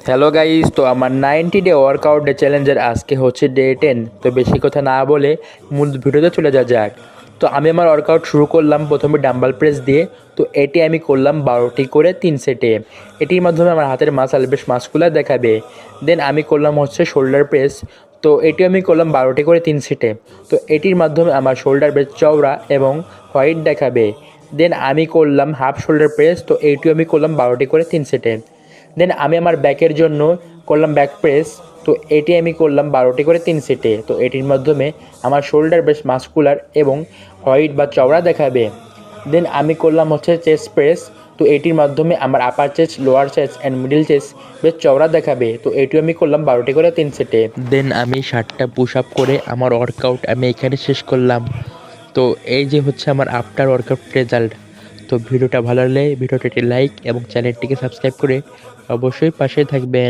Hello guys, তো আমার 90 day workout day চ্যালেঞ্জের আজকে হচ্ছে ডে 10। তো বেশি কথা না বলে মূল ভিডিওতে চলে যাক। তো আমি আমার ওয়ার্কআউট শুরু করলাম প্রথমে ডাম্বাল প্রেস দিয়ে। তো এটি আমি করলাম 12টি করে 3 সেটে। এটির মাধ্যমে আমার হাতের মাসল বেশ মাস্কুলার দেখাবে। দেন আমি করলাম হচ্ছে শোল্ডার প্রেস। তো এটি আমি করলাম 12টি করে 3 সেটে। তো এটির মাধ্যমে আমার শোল্ডার বেশ চওড়া এবং হোয়াইট দেখাবে। দেন আমি করলাম হাফ শোল্ডার প্রেস। তো এইটিও আমি করলাম 12টি করে 3 সেটে। দেন আমি আমার ব্যাকের জন্য করলাম ব্যাক প্রেস। তো এটি আমি করলাম 12টি করে 3 সেটে। তো এটির মাধ্যমে আমার শোল্ডার বেশ মাস্কুলার এবং হোয়াইট বা চওড়া দেখাবে। দেন আমি করলাম হচ্ছে চেস্ট প্রেস। তো এটির মাধ্যমে আমার আপার chest, lower chest and middle chest বেশ চওড়া দেখাবে। তো এটিও আমি করলাম 12টি করে 3 সেটে। দেন আমি 60টা পুশ আপ করে আমার ওয়ার্কআউট আমি এখানে শেষ করলাম। তো এই যে হচ্ছে আমার আফটার ওয়ার্কআউট রেজাল্ট। তো ভিডিওটা ভালো লাগলে ভিডিওটি লাইক এবং চ্যানেলটিকে সাবস্ক্রাইব করে অবশ্যই পাশে থাকবেন।